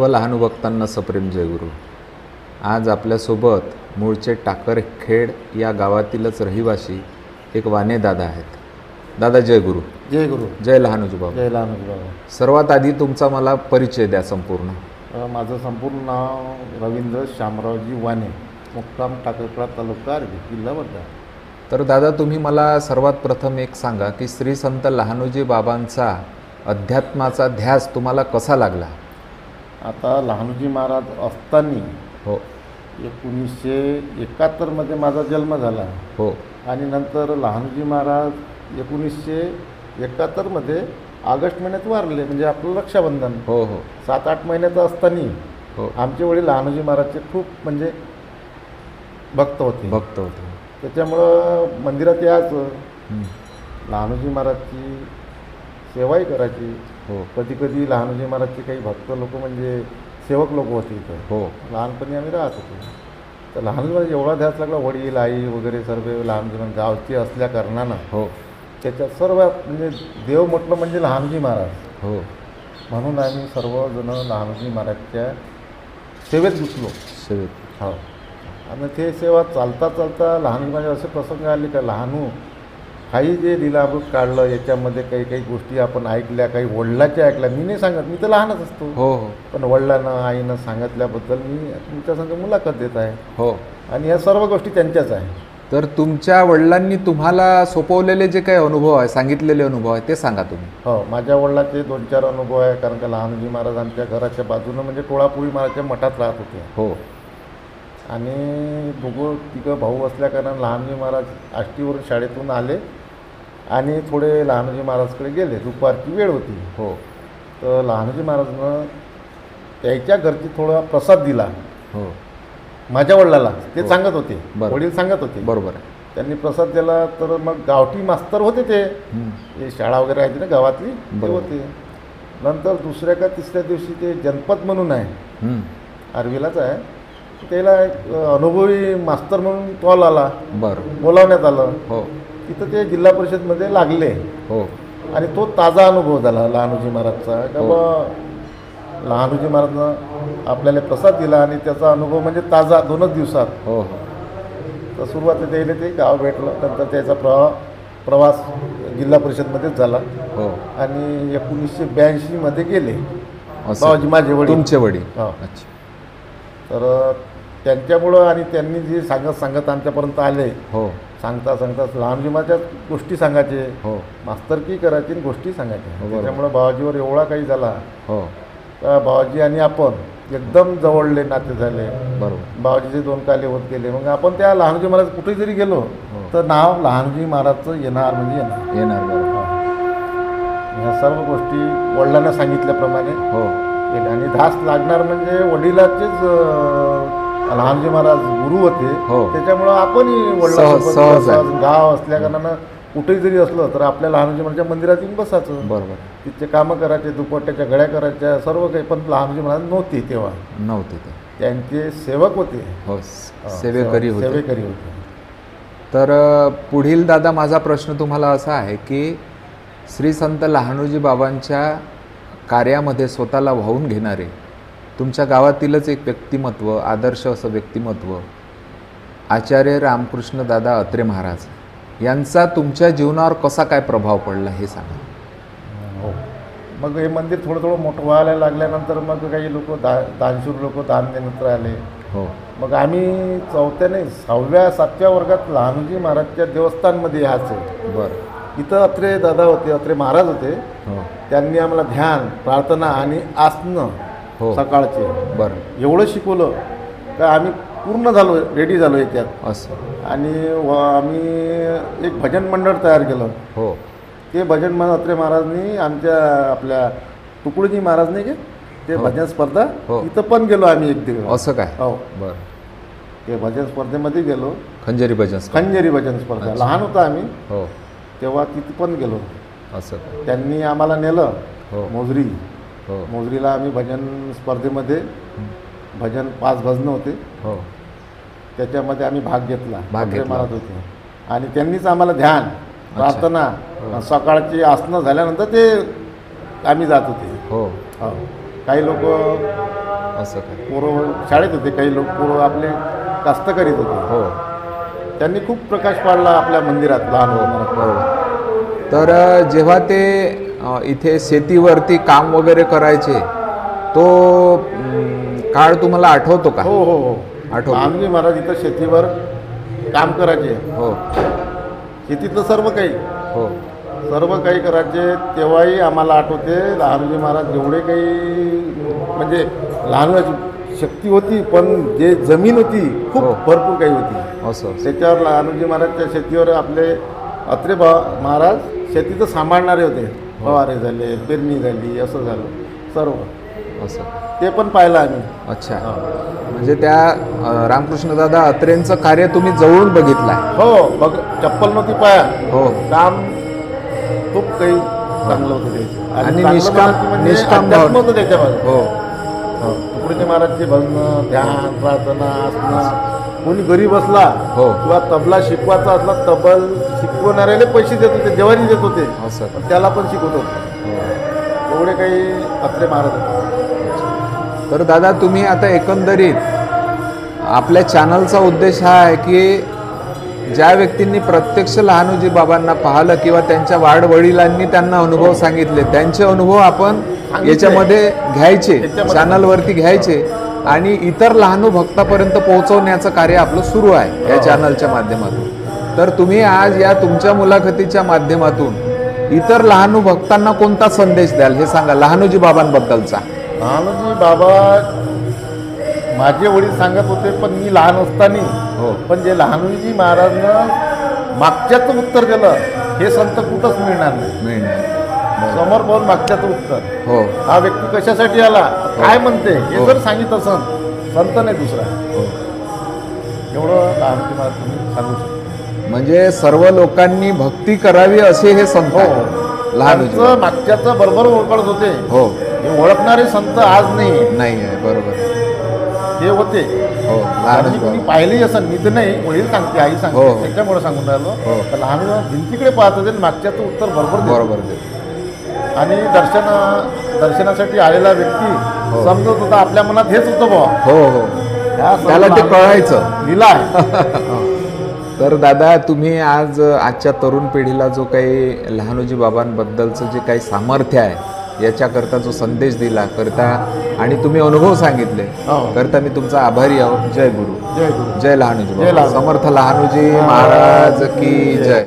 सर्व लहानू भक्तांना सप्रेम जयगुरु। आज आपल्यासोबत मूळचे टाकरखेड या गावातीलच रहिवासी एक वाने दादा आहेत। दादा जय गुरु। जय गुरु। जय लहानूजी बाबा। जय लहानूजी बाबा। सर्वात आधी तुमचा मला परिचय द्या संपूर्ण। माझं संपूर्ण नाव रवींद्र शामरावजी वाने, मुक्काम टाकरखेड, तालुका आर्वी, जिल्हा वर्धा। तर दादा तुम्ही मला सर्वात प्रथम एक सांगा की श्री संत लहानूजी बाबांचा अध्यात्माचा ध्यास तुम्हाला कसा लागला? आता लहानूजी महाराज असताना हो 1971 मध्ये माझा जन्म झाला। हो आणि नंतर लहानूजी महाराज 1971 मध्ये ऑगस्ट महिन्यात वारले, म्हणजे आपलं रक्षाबंधन। हो हो 7-8 महिन्याचं असताना हो आमचे वडील लहानूजी महाराजचे खूप म्हणजे भक्त होते। त्याच्यामुळं मंदिरात यायचं, लहानूजी महाराजची सेवाही करायची। हो कधी कधी लहानूजी महाराजचे काही भक्त लोक म्हणजे सेवक लोक होते इथं। हो लहानपणी आम्ही राहत होतो। तर लहानूजी महाराज एवढा ध्यास लागला, वडील आई वगैरे सर्व लहानूजी महाराज गावची असल्या कारणानं हो त्याच्यात सर्व म्हणजे देव म्हटलं म्हणजे लहानूजी महाराज। हो म्हणून आम्ही सर्वजण लहानूजी महाराजच्या सेवेत घुसलो। सेवेत हो। आणि ते सेवा चालता चालता लहानूजी महाराज असे प्रसंग आले का लहानू काही जे लीलामृत काढलं याच्यामध्ये काही काही गोष्टी आपण ऐकल्या, काही वडिलांच्या ऐकल्या। मी नाही सांगत, मी तर लहानच असतो। हो हो पण वडिलांना आईनं सांगितल्याबद्दल मी तुमच्या संग मुलाखत देत आहे। हो आणि या सर्व गोष्टी त्यांच्याच आहे। तर तुमच्या वडिलांनी तुम्हाला सोपवलेले जे काही अनुभव आहे, सांगितलेले अनुभव आहे ते सांगा तुम्ही। हो, माझ्या वडिलांचे 2-4 अनुभव आहे। कारण का लहानूजी महाराज आमच्या घराच्या बाजूनं म्हणजे टोळापुरी महाराजच्या मठात राहत होते। हो आणि तिघं भाऊ असल्या कारणानं लहानूजी महाराज आष्टीवरून शाळेतून आले आणि थोडे लहानूजी महाराजकडे गेले। दुपारची वेळ होती। हो तर लहानूजी महाराजनं त्याच्या घरची थोडा प्रसाद दिला हो माझ्या वडिलाला, ते हो. सांगत होते, बरं. वडील सांगत होते। बरोबर आहे। त्यांनी प्रसाद दिला तर मग गावठी मास्तर होते ते शाळा वगैरे आहे ना गावातली, ते बरोबर. होते। नंतर दुसऱ्या का तिसऱ्या दिवशी ते जनपद म्हणून आहे, आर्वीलाच आहे, त्याला एक अनुभवी मास्तर म्हणून कॉल आला, बरं बोलावण्यात आलं। हो तिथं ते जिल्हा परिषदमध्ये लागले हो आणि तो ताजा अनुभव झाला लहानूजी महाराजचा का हो. बा लहानूजी महाराजनं आपल्याला प्रसाद दिला आणि त्याचा अनुभव म्हणजे ताजा 2च दिवसात। हो हो तर सुरुवातीला त्याला ते गाव भेटलं, नंतर त्याचा प्रवास जिल्हा परिषदमध्येच झाला। हो आणि 1982 मध्ये गेले असं. बाबाजी माझे वडील, तुमचे वडील? हो। अच्छा। तर त्यांच्यामुळं आणि त्यांनी जे सांगत आमच्यापर्यंत आले, हो सांगता लहानूजी महाराजच्या गोष्टी सांगायचे, हो मास्तरकी करायची आणि गोष्टी सांगायच्या। बरोबर. त्याच्यामुळं बाबाजीवर एवढा काही झाला हो का बाबाजी आणि आपण एकदम जवळले नाते झाले। बरोबर। बाबाजीचे 2 काले होत गेले। मग आपण त्या लहानूजी महाराज कुठे जरी गेलो तर नाव लहानूजी महाराजचं येणार म्हणजे येणार। बरोबर। ह्या सर्व गोष्टी वडिलांना सांगितल्याप्रमाणे हो केल्या। आणि धास लागणार म्हणजे वडिलाचेच लहानूजी महाराज गुरु होते। हो. त्याच्यामुळं आपणही सहज वडिलांसोबत गाव असल्या कारणानं कुठेही जरी असलं तर आपल्या लहानूजी महाराजच्या मंदिरात येऊन बसायचं। बरोबर। तिथे कामं करायचे, दुपट्ट्याच्या गड्या करायच्या, सर्व काही। पण लहानूजी महाराज नव्हते तेव्हा, नव्हते ते, त्यांचे सेवक होते। हो सेवेकरी होते। सेवेकरी होते। तर पुढील दादा माझा प्रश्न तुम्हाला असा आहे की श्री संत लहानूजी बाबांच्या कार्यामध्ये स्वतःला वाहून घेणारे तुमच्या गावातीलच एक व्यक्तिमत्व, आदर्श असं व्यक्तिमत्व आचार्य रामकृष्ण दादा अत्रे महाराज यांचा तुमच्या जीवनावर कसा काय प्रभाव पडला हे सांगा। हो। मग हे मंदिर थोडं मोठं व्हायला लागल्यानंतर मग काही लोक दानशूर लोक दान देण्यात आले। हो। मग आम्ही 4व्या नाही 6व्या-7व्या वर्गात लहानूजी महाराजच्या देवस्थानमध्ये यायचो। बरं। इथं अत्रे दादा होते, अत्रे महाराज होते। हो त्यांनी आम्हाला ध्यान, प्रार्थना आणि आसनं हो सकाळचे बरं एवढं शिकवलं का आम्ही पूर्ण झालो, रेडी झालो याच्यात। असं। आणि आम्ही एक भजन मंडळ तयार केलं। हो ते भजन मंडळ अत्रे महाराजनी आमच्या आपल्या तुकडोजी महाराजने ते भजन स्पर्धा हो. इथं पण गेलो आम्ही एक दिवस। असं काय? हो। बरं। ते भजन स्पर्धेमध्ये गेलो, खंजेरी भजन खंजेरी भजन स्पर्धा। अच्छा. लहान होता आम्ही हो तेव्हा तिथे पण गेलो। असं काय? त्यांनी आम्हाला नेलं हो मोजरी। हो मोजरीला आम्ही भजन स्पर्धेमध्ये भजन 5 भजनं होते, हो त्याच्यामध्ये आम्ही भाग घेतला। भाग अत्रे घेतला. महाराज होते आणि त्यांनीच आम्हाला ध्यान, प्रार्थना, सकाळची आसनं झाल्यानंतर ते आम्ही जात होते। हो हो। काही लोक असं काय? पोरं शाळेत होते, काही लोक पोरं आपले कास्तकरीत होते. हो त्यांनी खूप प्रकाश पाडला आपल्या मंदिरात लहान होताना. बरोबर. तर जेव्हा ते इथे शेतीवरती काम वगैरे करायचे, तो काळ तुम्हाला आठवतो का? हो हो हो आठवतो. लहानजी महाराज इथं शेतीवर काम करायचे. हो शेतीतलं सर्व काही हो काही करायचे. तेव्हाही आम्हाला आठवते लहानजी महाराज जेवढे काही म्हणजे लहान शक्ती होती, पण जे जमीन होती खूप हो. भरपूर काही होती. असं त्याच्यावर लहानजी महाराजच्या शेतीवर आपले अत्रे महाराज शेतीचं सांभाळणारे होते. फवारे झाले, पेरणी झाली, असं झालं सर्व. असं. ते पण पाहिलं आम्ही. अच्छा. म्हणजे त्या रामकृष्णदादा अत्रेंचं कार्य तुम्ही जवळून बघितलं आहे? हो बघ, चप्पल नव्हती पाया. हो. काम खूप काही चांगलं होतं त्याचं. आणि चांगलं निष्काम म्हणायचं म्हणजे निष्काम अध्यात्म भाव. होतं त्याच्यामध्ये. हो तुकडोजी महाराजचे भजनं, ध्यान, प्रार्थना, असणं. कोणी गरीब असला हो. किंवा तबला शिकवायचा असला, तबल शिकवणाऱ्याला पैसे देत होते, जेवारी देत होते, असं. पण त्याला पण शिकवत होते. एवढे काही अत्रे महाराज होते. तर दादा, तुम्ही आता एकंदरीत आपल्या चॅनलचा उद्देश हा आहे की ज्या व्यक्तींनी प्रत्यक्ष लहानोजी बाबांना पाहिलं किंवा त्यांच्या वाडवडिलांनी त्यांना अनुभव सांगितले, त्यांचे अनुभव आपण याच्यामध्ये घ्यायचे, चॅनलवरती घ्यायचे आणि इतर लहानू भक्तापर्यंत पोहोचवण्याचं कार्य आपलं सुरू आहे या चॅनलच्या माध्यमातून. तर तुम्ही आज या तुमच्या मुलाखतीच्या माध्यमातून इतर लहानू भक्तांना कोणता संदेश द्याल हे सांगा, लहानोजी बाबांबद्दलचा. लहानोजी बाबा माझे वडील सांगत होते, पण मी लहान असताना. हो. पण जे लहानोजी महाराजनं मागच्याचं उत्तर दिलं, हे संत कुठंच मिळणार नाही. समोर पाहून मागच्याचं उत्तर. हो. हा व्यक्ती कशासाठी आला, काय म्हणते, हे जर सांगितलं संत नाही दुसरा. एवढं लहानोजी महाराज तुम्ही सांगू शकता. म्हणजे सर्व लोकांनी भक्ती करावी असे हे संत लहानोजी बाबा. मागच्याचं बरोबर ओळखत होते. हो. हे ओळखणारे संत आज नाही आहे. बरोबर. ते होते. हो. लहानोजी कोणी पाहिलेही असं, मी तर नाही, वडील सांगते, आई सांगते, हो. त्याच्यामुळे सांगून राहिलो. हो. तर लहान भिंतीकडे पाहत होते, मागच्याचं उत्तर बरोबर. आणि दर्शनासाठी आलेला व्यक्ती समजत होता, आपल्या मनात हेच होतं बुवा. हो. त्याला ते कळायचं. लिला आहे. तर दादा, तुम्ही आजच्या तरुण पिढीला जो काही लहानोजी बाबांबद्दलचं जे काही सामर्थ्य आहे याच्याकरता जो संदेश दिला करता आणि तुम्ही अनुभव सांगितले करता मी तुमचा आभारी आहोत. जय गुरु. जय गुरु. जय लहानोजी जय बाबा. समर्थ लहानोजी महाराज की जय.